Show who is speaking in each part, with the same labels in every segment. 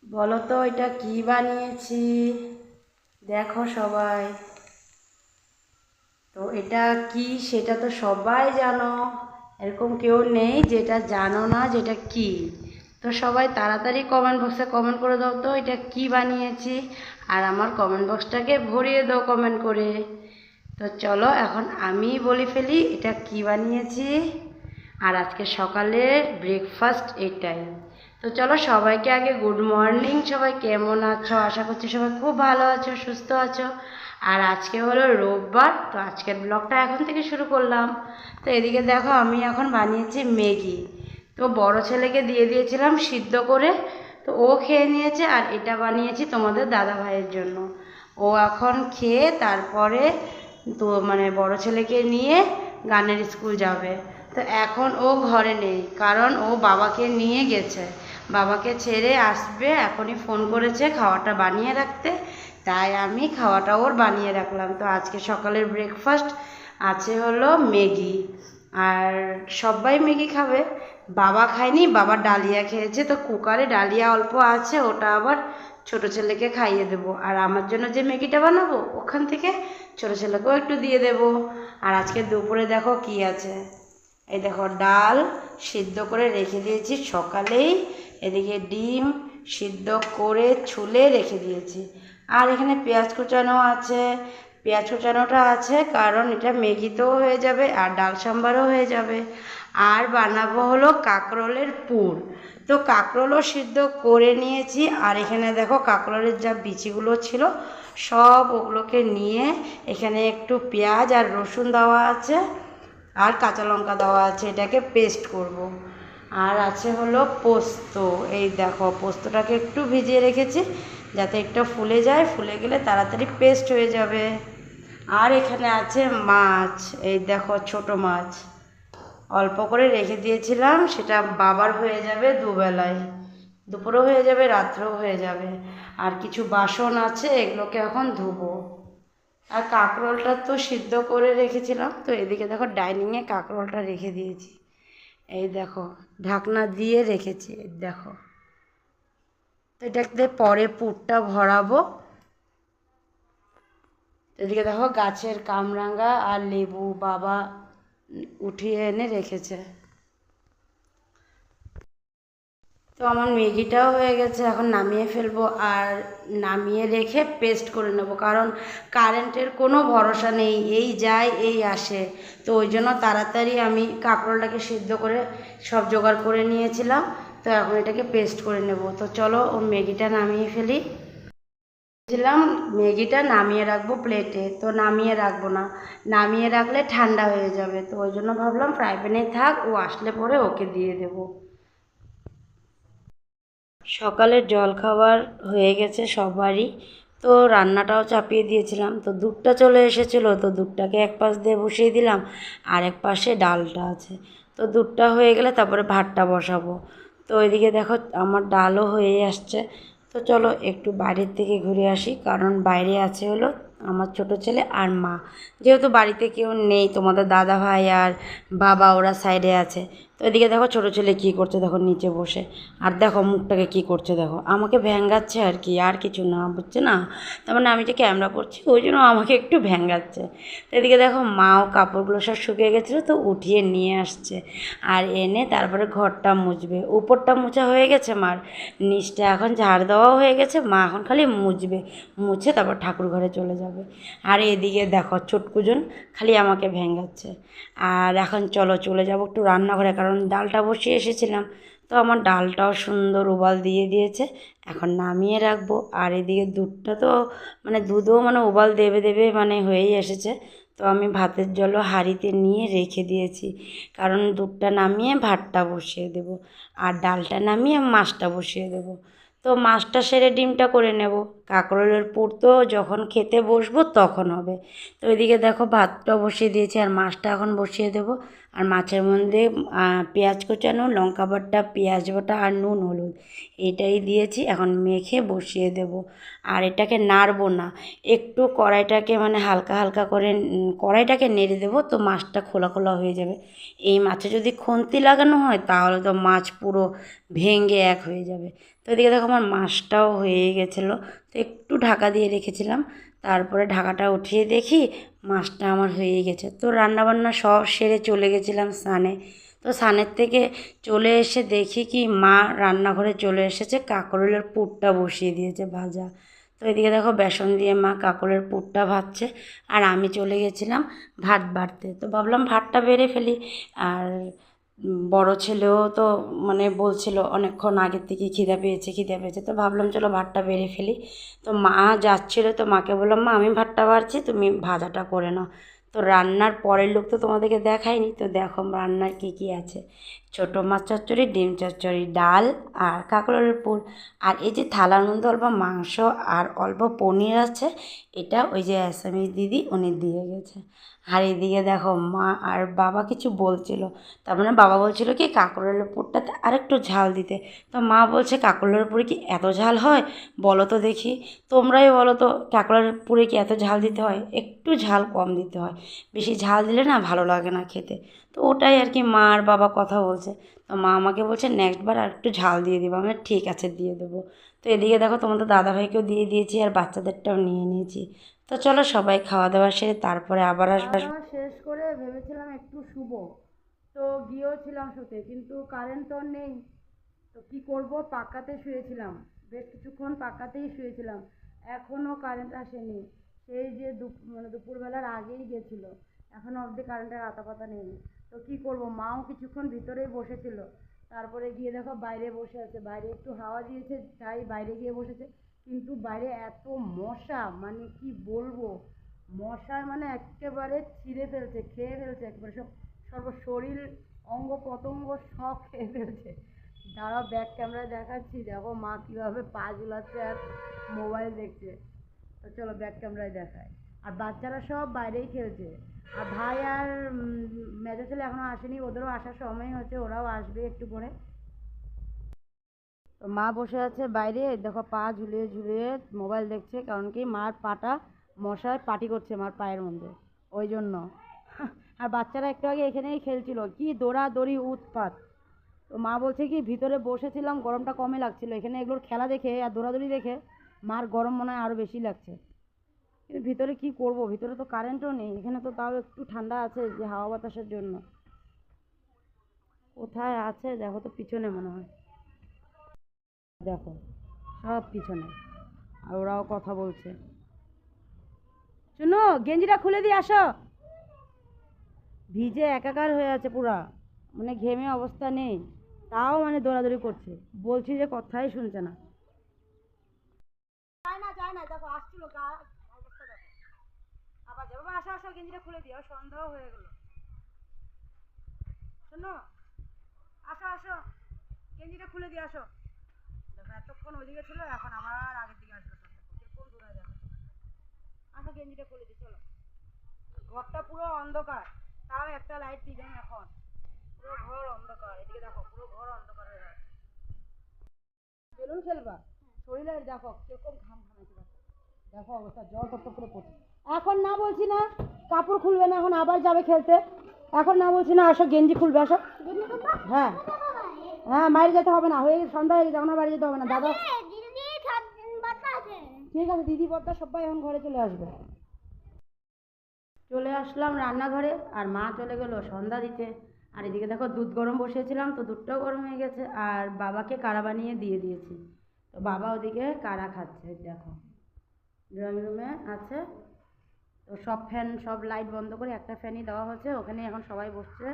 Speaker 1: বলো তো এটা কি বানিয়েছি? দেখো সবাই। তো এটা কি সেটা তো সবাই জানো, এরকম কেউ নেই যেটা জানো না যেটা কি। তো সবাই তাড়াতাড়ি কমেন্ট বক্সে কমেন্ট করে দাও তো এটা কি বানিয়েছি, আর আমার কমেন্ট বক্সটাকে ভরিয়ে দাও কমেন্ট করে। তো চলো এখন আমি বলি ফেলি এটা কি বানিয়েছি। আর আজকে সকালের ব্রেকফাস্ট এটাই। তো চলো সবাইকে আগে গুড মর্নিং। সবাই কেমন আছো? আশা করছি সবাই খুব ভালো আছো, সুস্থ আছো। আর আজকে হলো রোববার, তো আজকের ব্লগটা এখন থেকে শুরু করলাম। তো এদিকে দেখো আমি এখন বানিয়েছি ম্যাগি। তো বড় ছেলেকে দিয়ে দিয়েছিলাম সিদ্ধ করে, তো ও খেয়ে নিয়েছে। আর এটা বানিয়েছি তোমাদের দাদা ভাইয়ের জন্য। ও এখন খেয়ে তারপরে তো বড় ছেলেকে নিয়ে গানের স্কুল যাবে। তো এখন ও ঘরে নেই, কারণ ও বাবাকে নিয়ে গেছে, বাবাকে ছেড়ে আসবে। এখনই ফোন করেছে খাওয়াটা বানিয়ে রাখতে, তাই আমি খাওয়াটা ওর বানিয়ে রাখলাম। তো আজকে সকালের ব্রেকফাস্ট আছে হলো ম্যাগি। আর সবাই ম্যাগি খাবে, বাবা খায়নি, বাবা ডালিয়া খেয়েছে। তো কুকারে ডালিয়া অল্প আছে, ওটা আবার ছোট ছেলেকে খাইয়ে দেবো। আর আমার জন্য যে ম্যাগিটা বানাবো ওখান থেকে ছোট ছেলেকেও একটু দিয়ে দেবো। আর আজকে দুপুরে দেখো কি আছে, এই দেখো ডাল সিদ্ধ করে রেখে দিয়েছি সকালেই। এদিকে ডিম সিদ্ধ করে ছুলে রেখে দিয়েছি। আর এখানে পেঁয়াজ কুচানো আছে। পেঁয়াজ কুচানোটা আছে কারণ এটা ম্যাগিতেও হয়ে যাবে আর ডাল সাম্বারও হয়ে যাবে। আর বানাবো হলো কাঁকরোলের পুর। তো কাঁকরোলও সিদ্ধ করে নিয়েছি। আর এখানে দেখো কাঁকরোলের যা বিচিগুলো ছিল সব ওগুলোকে নিয়ে এখানে একটু পেঁয়াজ আর রসুন দেওয়া আছে, আর কাঁচা লঙ্কা দেওয়া আছে, এটাকে পেস্ট করব। আর আছে হলো পোস্ত। এই দেখো পোস্তটাকে একটু ভিজিয়ে রেখেছি যাতে একটু ফুলে যায়, ফুলে গেলে তাড়াতাড়ি পেস্ট হয়ে যাবে। আর এখানে আছে মাছ, এই দেখো ছোট মাছ অল্প করে রেখে দিয়েছিলাম, সেটা বাবার হয়ে যাবে দুবেলায়, দুপুরও হয়ে যাবে রাত্রেও হয়ে যাবে। আর কিছু বাসন আছে, এগুলোকে এখন ধুবো। আর কাঁকরোলটা তো সিদ্ধ করে রেখেছিলাম, তো এদিকে দেখো ডাইনিংয়ে কাঁকরোলটা রেখে দিয়েছি। এই দেখো ঢাকনা দিয়ে রেখেছি, এই দেখো। তো এটাতে পরে পুরটা ভরাবো। এদিকে দেখো গাছের কামরাঙা আর লেবু বাবা উঠিয়ে এনে রেখেছে। তো আমার ম্যাগিটাও হয়ে গেছে, এখন নামিয়ে ফেলবো। আর নামিয়ে রেখে পেস্ট করে নেব, কারণ কারেন্টের কোনো ভরসা নেই, এই যায় এই আসে। তো ওই জন্য তাড়াতাড়ি আমি কাঁকরোলটাকে সিদ্ধ করে সব জোগাড় করে নিয়েছিলাম। তো এখন এটাকে পেস্ট করে নেব। তো চলো ও ম্যাগিটা নামিয়ে ফেলি। ছিলাম ম্যাগিটা নামিয়ে রাখবো প্লেটে, তো নামিয়ে রাখবো না, নামিয়ে রাখলে ঠান্ডা হয়ে যাবে। তো ওই জন্য ভাবলাম ফ্রাই প্যানেই থাক, ও আসলে পরে ওকে দিয়ে দেবো। সকালের জলখাবার হয়ে গেছে সবারই। তো রান্নাটাও চাপিয়ে দিয়েছিলাম, তো দুধটা চলে এসেছিলো, তো দুধটাকে এক পাশ দিয়ে বসিয়ে দিলাম, আর এক পাশে ডালটা আছে। তো দুধটা হয়ে গেলে তারপরে ভাতটা বসাবো। তো ওইদিকে দেখো আমার ডালও হয়ে আসছে। তো চলো একটু বাইরের থেকে ঘুরে আসি, কারণ বাইরে আছে হলো আমার ছোট ছেলে আর মা। যেহেতু বাড়িতে কেউ নেই, তোমাদের দাদা ভাই আর বাবা ওরা সাইডে আছে। তো এদিকে দেখো ছোটো ছেলে কী করছে, দেখো নিচে বসে। আর দেখো মুখটাকে কী করছে, দেখো আমাকে ভ্যাঙ্গাচ্ছে আর কি, আর কিছু না, বুঝছে না? তার মানে আমি যে ক্যামেরা করছি ওই জন্য আমাকে একটু ভ্যাঙ্গাচ্ছে। তো এদিকে দেখো মাও কাপড়গুলো সব শুকিয়ে গেছিলো, তো উঠিয়ে নিয়ে আসছে। আর এনে তারপরে ঘরটা মুছবে। উপরটা মোছা হয়ে গেছে মার, নিচটা এখন ঝাড় দেওয়াও হয়ে গেছে, মা এখন খালি মুছবে, মুছে তারপর ঠাকুর ঘরে চলে যাবে। আর এদিকে দেখো ছোটকুজন খালি আমাকে ভেঙ্গাচ্ছে। আর এখন চলো চলে যাবো একটু রান্নাঘরে, কারণ ডালটা বসিয়ে এসেছিলাম। তো আমার ডালটাও সুন্দর উবাল দিয়ে দিয়েছে, এখন নামিয়ে রাখবো। আর এদিকে দুধটা তো দুধও উবাল দেবে দেবে হয়েই এসেছে। তো আমি ভাতের জলও হাঁড়িতে নিয়ে রেখে দিয়েছি, কারণ দুধটা নামিয়ে ভাতটা বসিয়ে দেব, আর ডালটা নামিয়ে মাছটা বসিয়ে দেব। তো মাছটা সেরে ডিমটা করে নেব। কাঁকরোলের পুর তো যখন খেতে বসবো তখন হবে। তো এদিকে দেখো ভাতটা বসিয়ে দিয়েছি, আর মাছটা এখন বসিয়ে দেব। আর মাছের মধ্যে পেঁয়াজ কুচানো, লঙ্কা বাটা, পেঁয়াজ বাটা আর নুন হলুদ এটাই দিয়েছি, এখন মেখে বসিয়ে দেব। আর এটাকে নাড়বো না, একটু কড়াইটাকে হালকা হালকা করে কড়াইটাকে নেড়ে দেবো, তো মাছটা খোলা খোলা হয়ে যাবে। এই মাছে যদি খুন্তি লাগানো হয় তাহলে তো মাছ পুরো ভেঙে এক হয়ে যাবে। তো এদিকে দেখো আমার মাছটাও হয়ে গেছিলো, তো একটু ঢাকা দিয়ে রেখেছিলাম, তারপরে ঢাকাটা উঠিয়ে দেখি মাছটা আমার হয়ে গেছে। তো রান্নাবান্না সব সেরে চলে গেছিলাম স্নানে। তো স্নানের থেকে চলে এসে দেখি কি মা রান্নাঘরে চলে এসেছে, কাঁকরোলের পুরটা বসিয়ে দিয়েছে ভাজা। তো এদিকে দেখো বেসন দিয়ে মা কাঁকরোলের পুরটা ভাজছে, আর আমি চলে গেছিলাম ভাত বাড়তে। তো ভাবলাম ভাতটা বেড়ে ফেলি। আর বড় ছেলেও তো মানে বলছিল অনেকক্ষণ আগের থেকে খিদে পেয়েছে খিদে পেয়েছে, তো ভাবলাম চলো ভাতটা বেড়ে ফেলি। তো মা যাচ্ছিলো, তো মাকে বললাম মা আমি ভাতটা বাড়ছি, তুমি ভাজাটা করে নাও। তো রান্নার পরের লোক তো তোমাদেরকে দেখাইনি, তো দেখো রান্নার কী কী আছে। ছোটো মাছ চচ্চড়ি, ডিম চচ্চড়ি, ডাল আর কাঁকরোলের পুর। আর এই যে থালার মধ্যে অল্প মাংস আর অল্প পনির আছে, এটা ওই যে অ্যাসামিস দিদি উনি দিয়ে গেছে। আর এদিকে দেখো মা আর বাবা কিছু বলছিল, তার মানে বাবা বলছিল কি কাঁকরোলের পুরটাতে আরেকটু ঝাল দিতে। তো মা বলছে কাঁকরোলের পুরে কি এত ঝাল হয় বলো তো দেখি, তোমরাই বলো তো কাঁকরোলের পুরে কি এত ঝাল দিতে হয়? একটু ঝাল কম দিতে হয়, বেশি ঝাল দিলে না ভালো লাগে না খেতে। তো ওটাই আর কি মা আর বাবা কথা বলছে। তো মা আমাকে বলছে নেক্সট বার আর একটু ঝাল দিয়ে দেবো। আমি ঠিক আছে দিয়ে দেবো। তো এদিকে দেখো তোমাদের দাদাভাইকেও দিয়ে দিয়েছি আর বাচ্চাদেরটাও নিয়ে নিয়েছি। তো চলো সবাই খাওয়া দাওয়া সেরে তারপরে আবার আসবে। শেষ করে ভেবেছিলাম একটু শুবো, তো গিয়েওছিলাম শুতে, কিন্তু কারেন্ট তো নেই। তো কি করব, পাক্কাতে শুয়েছিলাম, বেশ কিছুক্ষণ পাক্কাতেই শুয়েছিলাম, এখনও কারেন্ট আসেনি। সেই যে মানে দুপুরবেলার আগেই গেছিলো, এখনও অবধি কারেন্টের আতাপাতা নেই। তো কি করব, মাও কিছুক্ষণ ভিতরেই বসেছিল, তারপরে গিয়ে দেখো বাইরে বসে আছে, বাইরে একটু হাওয়া দিয়েছে তাই বাইরে গিয়ে বসেছে। কিন্তু বাইরে এত মশা, মানে কি বলবো, মশার মানে একেবারে ছিঁড়ে ফেলছে, খেয়ে ফেলছে একেবারে সব, সর্ব শরীর অঙ্গ প্রত্যঙ্গ সব খেয়ে ফেলছে। দাঁড়াও ব্যাক ক্যামেরায় দেখাচ্ছি, দেখো মা কীভাবে পা ঝুলাচ্ছে আর মোবাইল দেখছে। তো চলো ব্যাক ক্যামেরায় দেখায়। আর বাচ্চারা সব বাইরেই খেলছে, আর ভাই আর মেজো ছেলে এখনও আসেনি, ওদেরও আসার সময় হচ্ছে, ওরাও আসবে একটু পরে। তো মা বসে আছে বাইরে, দেখো পা ঝুলিয়ে ঝুলিয়ে মোবাইল দেখছে, কারণ কি মার পাটা মশায় পাটি করছে মার পায়ের মধ্যে, ওই জন্য। আর বাচ্চারা একটু আগে এখানেই খেলছিল, কি দৌড়াদৌড়ি উৎপাত। তো মা বলছে কি ভিতরে বসেছিলাম গরমটা কমে লাগছিল, এখানে এগুলোর খেলা দেখে আর দৌড়াদৌড়ি দেখে মার গরম মনে হয় আরও বেশি লাগছে। কিন্তু ভিতরে কি করব, ভিতরে তো কারেন্টও নেই, এখানে তো তাও একটু ঠান্ডা আছে যে হাওয়া বাতাসের জন্য। কোথায় আছে দেখো তো, পিছনে মনে হয়, দেখো সব পিছনে, আর ওরাও কথা বলছে। শুনো গেঞ্জিটা খুলে দিয়ে আসো, ভিজে একাকার হয়ে আছে পুরা, মানে ঘেমে অবস্থা নেই, তাও মানে দৌড়াদৌড়ি করছে, বলছি যে কথাই শুনছে না। যায় না দেখো আসছিল অবস্থা দেখো, আবার যাবো। আসো আসো গেঞ্জিটা খুলে দিও, সন্ধ্যাও হয়ে গেল। শোনো আসো আসো, গেঞ্জিটা খুলে দিয়ে আসো। দেখো এতক্ষণ ওইদিকে ছিল, এখন আবার আগের দিকে আসলো, কিরকম দূরে যাবে। আসো গেঞ্জিটা খুলে দিই চলো। ঘরটা পুরো অন্ধকার, তাও একটা লাইট দিলাম এখন, পুরো ঘর অন্ধকার, এদিকে দেখো পুরো ঘর অন্ধকার হয়ে আছে। বেলুন খেলবা, শরীরে দেখো কিরকম ঘাম ঘামাইতে পারছে, দেখো অবস্থা জল টপ করে পড়ছে। এখন না বলছি না কাপড় খুলবে না, এখন আবার যাবে খেলতে, এখন না বলছি না, আসো গেঞ্জি খুলবে আসো। হ্যাঁ হ্যাঁ বাইরে যেতে হবে না, হয়ে সন্ধ্যা হয়ে গেছে, এখন বাইরে যেতে হবে না দাদা। ঠিক আছে দিদি বড়দা সবাই এখন ঘরে চলে আসবে। চলে আসলাম রান্নাঘরে, আর মা চলে গেল সন্ধ্যা দিতে। আর এদিকে দেখো দুধ গরম বসিয়েছিলাম, তো দুধটাও গরম হয়ে গেছে, আর বাবাকে কাড়া বানিয়ে দিয়ে দিয়েছি। তো বাবা ওদিকে কাড়া খাচ্ছে, দেখো ড্রয়িং রুমে আছে। তো সব ফ্যান সব লাইট বন্ধ করে একটা ফ্যানই দেওয়া হচ্ছে, ওখানে এখন সবাই বসছে।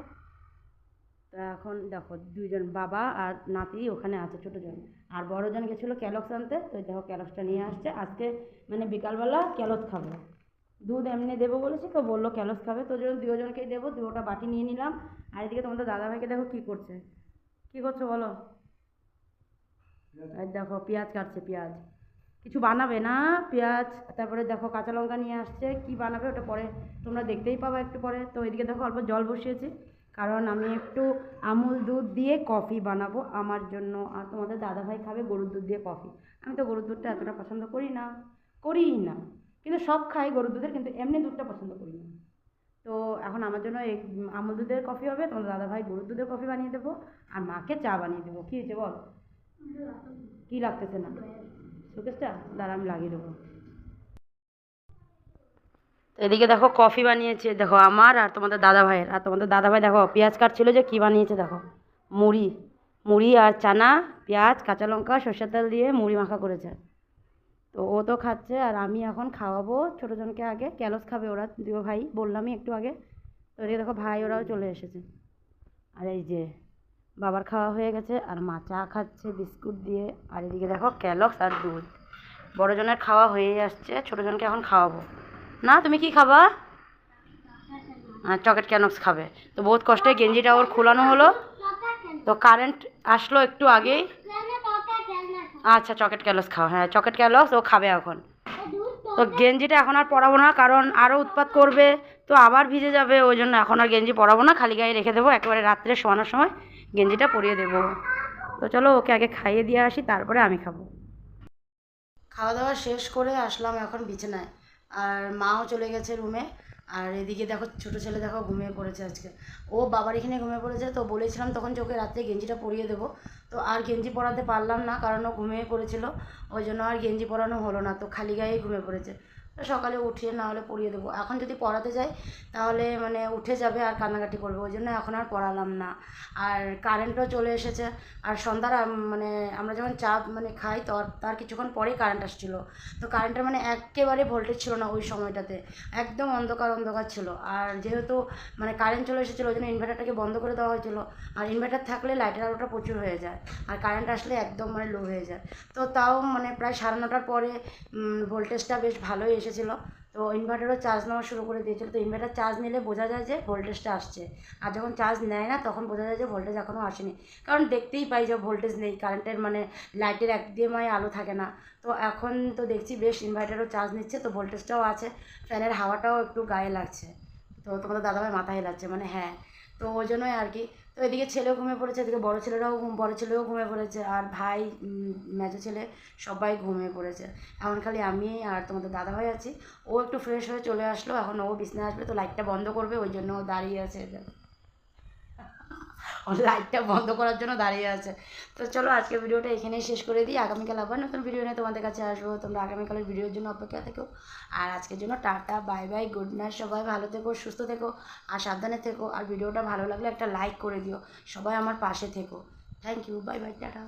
Speaker 1: তো এখন দেখো দুইজন বাবা আর নাতি ওখানে আছে, ছোটোজন, আর বড়জন গেছিলো ক্যালক্স আনতে, তো দেখো ক্যালক্সটা নিয়ে আসছে আজকে, মানে বিকালবেলা ক্যালক্স খাবো। দুধ এমনি দেবো বলেছি, তো বললো ক্যালক্স খাবে, তো জন্য দুজনকেই দেবো, দুটা বাটি নিয়ে নিলাম। আর এদিকে তোমাদের দাদাভাইকে দেখো কী করছে, কী করছো বলো। আর দেখো পেঁয়াজ কাটছে, পেঁয়াজ কিছু বানাবে না, পেঁয়াজ, তারপরে দেখো কাঁচা লঙ্কা নিয়ে আসছে, কি বানাবে ওটা পরে তোমরা দেখতেই পাবা একটু পরে। তো এদিকে দেখো অল্প জল বসিয়েছি, কারণ আমি একটু আমুল দুধ দিয়ে কফি বানাবো আমার জন্য, আর তোমাদের দাদাভাই খাবে গরুর দুধ দিয়ে কফি। আমি তো গরুর দুধটা এতটা পছন্দ করি না, করিই না, কিন্তু সব খাই গরুর দুধের, কিন্তু এমনি দুধটা পছন্দ করি না। তো এখন আমার জন্য এই আমুল দুধের কফি হবে, তোমাদের দাদাভাই গরুর দুধের কফি বানিয়ে দেবো, আর মাকে চা বানিয়ে দেবো, কী হয়েছে বল। কি লাগতেছে না শোকেসটা, দাঁড়া আমি লাগিয়ে দেবো। এদিকে দেখো কফি বানিয়েছে, দেখো আমার আর তোমাদের দাদা ভাইয়ের। আর তোমাদের দাদা ভাই দেখো পেঁয়াজ কাটছিল যে কী বানিয়েছে দেখো, মুড়ি, মুড়ি আর চানা, পেঁয়াজ, কাঁচা লঙ্কা, সর্ষের তেল দিয়ে মুড়ি মাখা করেছে। তো ও তো খাচ্ছে আর আমি এখন খাওয়াবো ছোটোজনকে। আগে ক্যালস খাবে ওরা দুই ভাই, বললামই একটু আগে। তো এদিকে দেখো ভাই ওরাও চলে এসেছে। আর এই যে বাবার খাওয়া হয়ে গেছে আর মা চা খাচ্ছে বিস্কুট দিয়ে। আর এদিকে দেখো ক্যালক্স আর দুধ। বড়জনের খাওয়া হয়ে আসছে, ছোটোজনকে এখন খাওয়াবো। না তুমি কি খাবা? চকলেট ক্যানক্স খাবে। তো বহুত কষ্টে গেঞ্জিটা ওর খোলানো হলো, তো কারেন্ট আসলো একটু আগেই। আচ্ছা চকলেট ক্যালক্স খাও, হ্যাঁ চকলেট ক্যালক্স ও খাবে এখন। তো গেঞ্জিটা এখন আর পরাবো না, কারণ আরও উৎপাত করবে, তো আবার ভিজে যাবে। ওই জন্য এখন আর গেঞ্জি পরাবো না, খালি গায়ে রেখে দেবো। একেবারে রাত্রে শোয়ানোর সময় গেঞ্জিটা পরিয়ে দেবো। তো চলো ওকে আগে খাইয়ে দিয়ে আসি, তারপরে আমি খাবো। খাওয়া দাওয়া শেষ করে আসলাম এখন বিছানায়, আর মাও চলে গেছে রুমে। আর এদিকে দেখো ছোটো ছেলে দেখো ঘুমিয়ে পড়েছে আজকে। ও বাবার এখানে ঘুমিয়ে পড়েছে, তো বলেছিলাম তখন যে ওকে রাত্রে গেঞ্জিটা পরিয়ে দেবো। তো আর গেঞ্জি পরাতে পারলাম না, কারণ ও ঘুমিয়ে পড়েছিল, ওই জন্য আর গেঞ্জি পরানো হলো না। তো খালি গায়েই ঘুমিয়ে পড়েছে। তো সকালে উঠিয়ে না হলে পরিয়ে দেবো। এখন যদি পড়াতে যাই তাহলে মানে উঠে যাবে আর কান্নাকাটি করবে, ওই জন্য এখন আর পড়ালাম না। আর কারেন্টও চলে এসেছে। আর সন্ধ্যার মানে আমরা যখন চা মানে খাই তার কিছুক্ষণ পরেই কারেন্ট আসছিল। তো কারেন্টের মানে একেবারে ভোল্টেজ ছিল না ওই সময়টাতে, একদম অন্ধকার অন্ধকার ছিল। আর যেহেতু মানে কারেন্ট চলে এসেছিলো ওই জন্য ইনভার্টারটাকে বন্ধ করে দেওয়া হয়েছিল। আর ইনভার্টার থাকলে লাইটের আলোটা প্রচুর হয়ে যায়, আর কারেন্ট আসলে একদম মানে লো হয়ে যায়। তো তাও মানে প্রায় 9:30টার পরে ভোল্টেজটা বেশ ভালোই এসেছিলো। তো ইনভার্টারও চার্জ নেওয়া শুরু করে দিয়েছিল। তো ইনভার্টার চার্জ নিলে বোঝা যায় যে ভোল্টেজটা আসছে, আর যখন চার্জ নেয় না তখন বোঝা যায় যে ভোল্টেজ এখনও আসেনি। কারণ দেখতেই পাই যে ভোল্টেজ নেই, কারেন্টের মানে লাইটের একদিমায় আলো থাকে না। তো এখন তো দেখছি বেশ ইনভার্টারও চার্জ নিচ্ছে, তো ভোল্টেজটাও আছে, ফ্যানের হাওয়াটাও একটু গায়ে লাগছে। তো তোমাদের দাদাভাই মাথা হেলাচ্ছে মানে হ্যাঁ। তো ওই জন্যই আর কি। তো এদিকে ছেলেও ঘুমিয়ে পড়েছে, এদিকে বড় ছেলেও ঘুমিয়ে পড়েছে, আর ভাই মেজো ছেলে সবাই ঘুমিয়ে পড়েছে। এখন খালি আমি আর তোমাদের দাদাভাই আছি। ও একটু ফ্রেশ হয়ে চলে আসলো, এখন ও বিছানায় আসবে, তো লাইটটা বন্ধ করবে, ওই জন্য ও দাঁড়িয়ে আছে। ও লাইটটা বন্ধ করার জন্য দাঁড়িয়ে আছে। তো চলো আজকে ভিডিওটা এখানেই শেষ করে দিই। আগামীকাল আবার নতুন ভিডিও নিয়ে তোমাদের কাছে আসবো, তোমরা আগামীকালের ভিডিওর জন্য অপেক্ষা থেকো। আর আজকের জন্য tata bye bye, good night. সবাই ভালো থেকো, সুস্থ থেকো আর সাবধানে থেকো। আর ভিডিওটা ভালো লাগলে একটা লাইক করে দিও। সবাই আমার পাশে থেকো। Thank you, bye bye, tata.